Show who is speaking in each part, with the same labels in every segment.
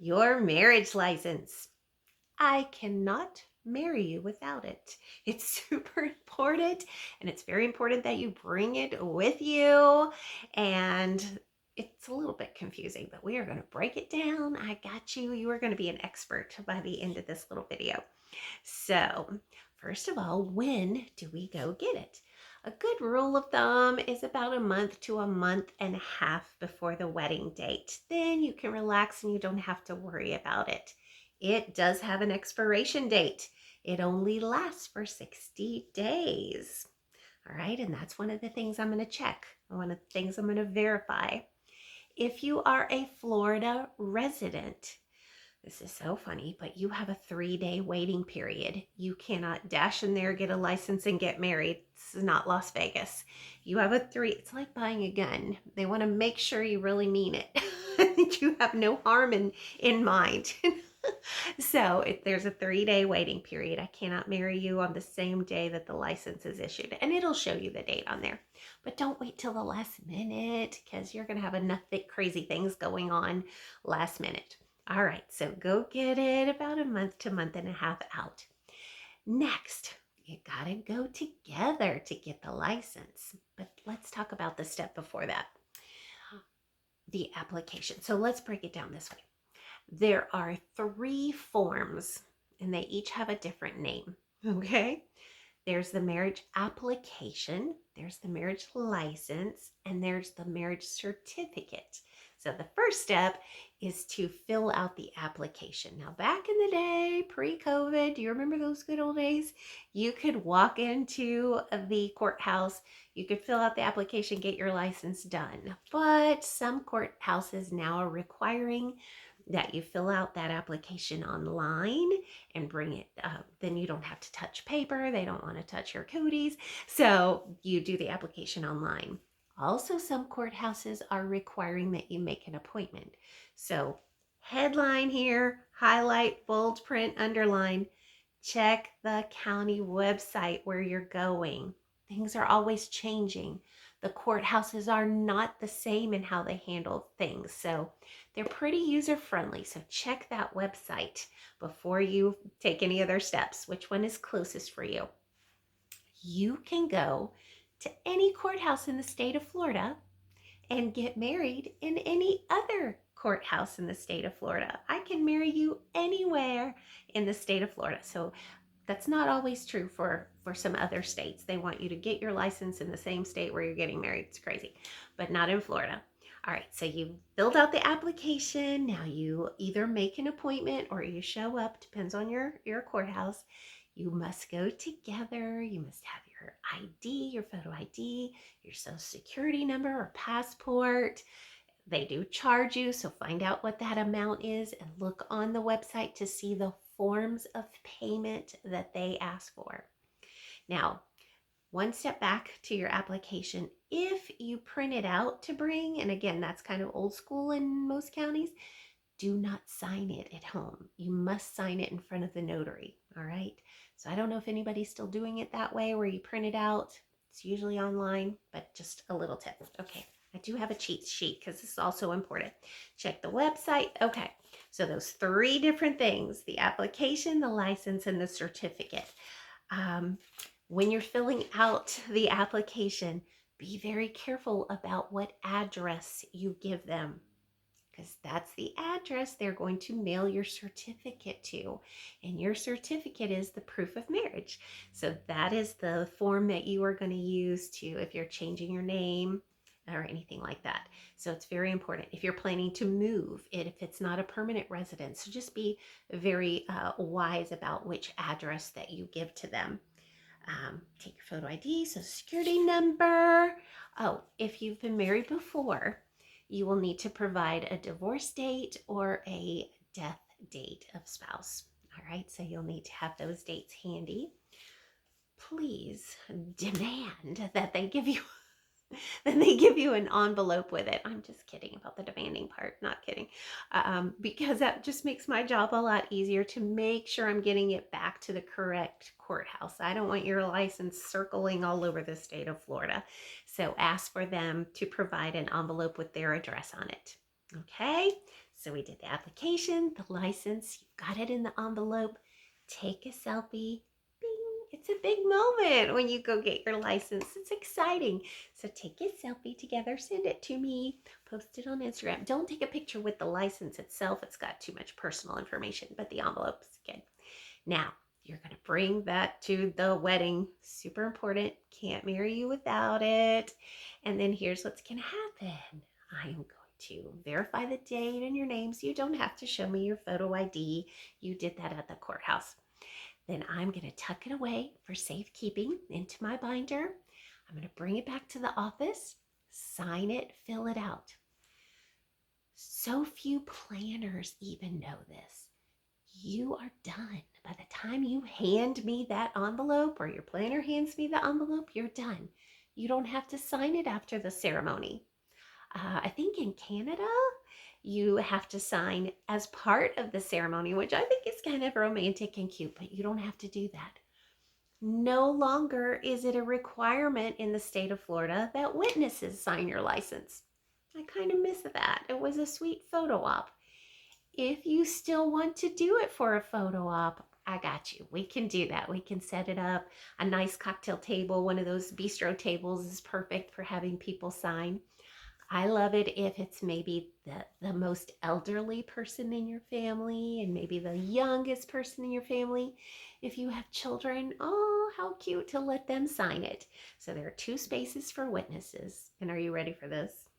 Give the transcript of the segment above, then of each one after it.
Speaker 1: Your marriage license. I cannot marry you without it. It's super important, and it's very important that you bring it with you. And it's a little bit confusing, but we are going to break it down. I got you. You are going to be an expert by the end of this little video. So, first of all, when do we go get it? A good rule of thumb is about a month to a month and a half before the wedding date. Then you can relax and you don't have to worry about it. It does have an expiration date. It only lasts for 60 days. All right, and that's one of the things I'm going to check. One of the things I'm going to verify. If you are a Florida resident, this is so funny, but you have a 3-day waiting period. You cannot dash in there, get a license, and get married. This is not Las Vegas. You have it's like buying a gun. They want to make sure you really mean it. You have no harm in mind. So if there's a 3-day waiting period, I cannot marry you on the same day that the license is issued. And it'll show you the date on there. But don't wait till the last minute because you're going to have enough crazy things going on last minute. All right, so go get it about a month to month and a half out. Next, you gotta go together to get the license. But let's talk about the step before that, the application. So let's break it down this way. There are 3 forms and they each have a different name, okay? There's the marriage application, there's the marriage license, and there's the marriage certificate. So the first step is to fill out the application. Now, back in the day, pre-COVID, do you remember those good old days? You could walk into the courthouse, you could fill out the application, get your license done. But some courthouses now are requiring that you fill out that application online and bring it up. Then you don't have to touch paper. They don't want to touch your cooties. So you do the application online. Also, some courthouses are requiring that you make an appointment. So headline here, highlight, bold print, underline, check the county website where you're going. Things are always changing. The courthouses are not the same in how they handle things. So they're pretty user friendly. So check that website before you take any other steps. Which one is closest for you? You can go to any courthouse in the state of Florida and get married in any other courthouse in the state of Florida. I can marry you anywhere in the state of Florida. So that's not always true for some other states. They want you to get your license in the same state where you're getting married. It's crazy, but not in Florida. All right, so you filled out the application. Now you either make an appointment or you show up, depends on your courthouse. You must go together. You must have your ID, your photo ID, your social security number or passport. They do charge you, so find out what that amount is and look on the website to see the forms of payment that they ask for. Now, one step back to your application. If you print it out to bring, and again, that's kind of old school in most counties, do not sign it at home. You must sign it in front of the notary, all right? So I don't know if anybody's still doing it that way where you print it out. It's usually online, but just a little tip. Okay, I do have a cheat sheet because this is also important. Check the website. Okay, so those 3 different things, the application, the license, and the certificate. When you're filling out the application, be very careful about what address you give them, because that's the address they're going to mail your certificate to. And your certificate is the proof of marriage. So that is the form that you are going to use if you're changing your name or anything like that. So it's very important if you're planning to move, if it's not a permanent residence. So just be very wise about which address that you give to them. Take your photo ID, social security number. Oh, if you've been married before, you will need to provide a divorce date or a death date of spouse. All right, so you'll need to have those dates handy. Please demand that they give you an envelope with it. I'm just kidding about the demanding part, not kidding. Because that just makes my job a lot easier to make sure I'm getting it back to the correct courthouse. I don't want your license circling all over the state of Florida. So ask for them to provide an envelope with their address on it. Okay, So we did the application, the license, you got it in the envelope. Take a selfie. Bing. It's a big moment when you go get your license. It's exciting. So take a selfie together, send it to me, post it on Instagram. Don't take a picture with the license itself. It's got too much personal information, but the envelope is good. Now, you're going to bring that to the wedding. Super important. Can't marry you without it. And then here's what's going to happen. I am going to verify the date and your name, so you don't have to show me your photo ID. You did that at the courthouse. Then I'm going to tuck it away for safekeeping into my binder. I'm going to bring it back to the office, sign it, fill it out. So few planners even know this. You are done. By the time you hand me that envelope or your planner hands me the envelope, you're done. You don't have to sign it after the ceremony. I think in Canada, you have to sign as part of the ceremony, which I think is kind of romantic and cute, but you don't have to do that. No longer is it a requirement in the state of Florida that witnesses sign your license. I kind of miss that. It was a sweet photo op. If you still want to do it for a photo op, I got you. We can do that. We can set it up. A nice cocktail table, one of those bistro tables is perfect for having people sign. I love it if it's maybe the most elderly person in your family and maybe the youngest person in your family. If you have children, oh, how cute to let them sign it. So there are 2 spaces for witnesses. And are you ready for this?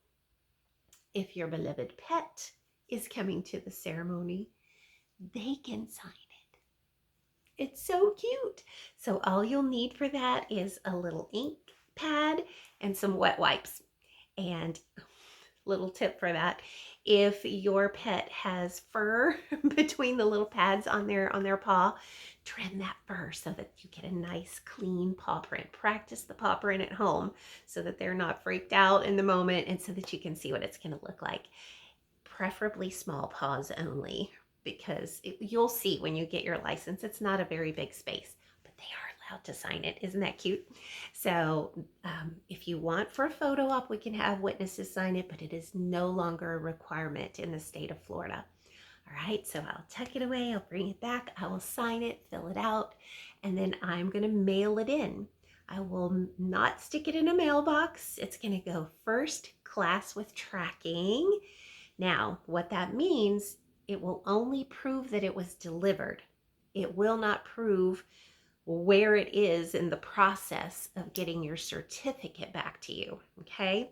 Speaker 1: If your beloved pet is coming to the ceremony, they can sign it. It's so cute. So all you'll need for that is a little ink pad and some wet wipes. And little tip for that, if your pet has fur between the little pads on their paw, trim that fur so that you get a nice clean paw print. Practice the paw print at home so that they're not freaked out in the moment and so that you can see what it's going to look like. Preferably small paws only, because you'll see when you get your license, it's not a very big space, but they are allowed to sign it. Isn't that cute? So if you want for a photo op, we can have witnesses sign it, but it is no longer a requirement in the state of Florida. All right, so I'll tuck it away, I'll bring it back, I will sign it, fill it out, and then I'm going to mail it in. I will not stick it in a mailbox. It's going to go first class with tracking. Now, what that means, it will only prove that it was delivered. It will not prove where it is in the process of getting your certificate back to you, okay?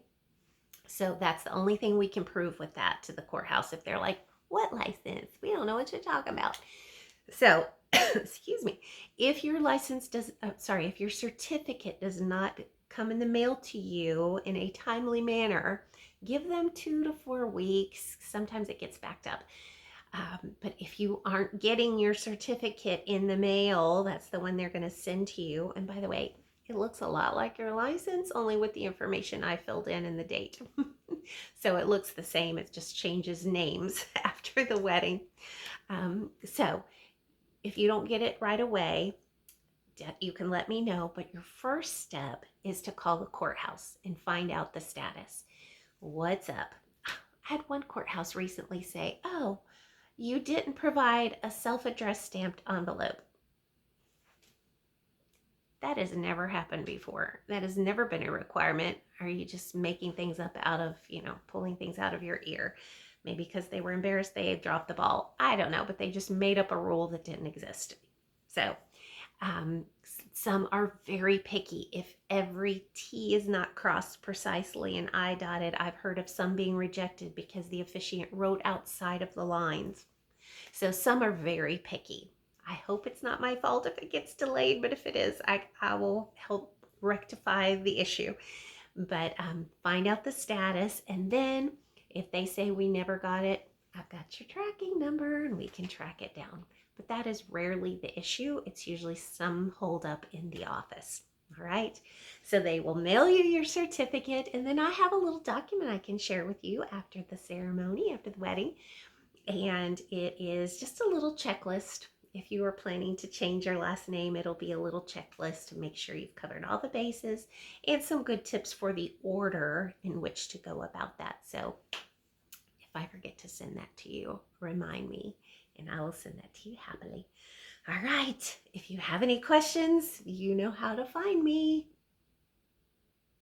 Speaker 1: So that's the only thing we can prove with that to the courthouse if they're like, what license? We don't know what you're talking about. So, excuse me, if your if your certificate does not come in the mail to you in a timely manner, give them 2 to 4 weeks. Sometimes it gets backed up. But if you aren't getting your certificate in the mail, that's the one they're going to send to you. And by the way, it looks a lot like your license, only with the information I filled in and the date. So it looks the same. It just changes names after the wedding. So if you don't get it right away, you can let me know. But your first step is to call the courthouse and find out the status. What's up? I had one courthouse recently say, oh, you didn't provide a self-addressed stamped envelope. That has never happened before. That has never been a requirement. Are you just making things up out of, pulling things out of your ear? Maybe because they were embarrassed they had dropped the ball. I don't know, but they just made up a rule that didn't exist. So some are very picky. If every T is not crossed precisely and I dotted, I've heard of some being rejected because the officiant wrote outside of the lines. So some are very picky. I hope it's not my fault if it gets delayed, but if it is, I will help rectify the issue. But find out the status, and then if they say we never got it, I've got your tracking number and we can track it down. But that is rarely the issue. It's usually some holdup in the office. All right. So they will mail you your certificate, and then I have a little document I can share with you after the ceremony, after the wedding. And it is just a little checklist. If you are planning to change your last name, it'll be a little checklist to make sure you've covered all the bases and some good tips for the order in which to go about that. So if If I forget to send that to you, remind me and I will send that to you happily. All right. If you have any questions, you know how to find me.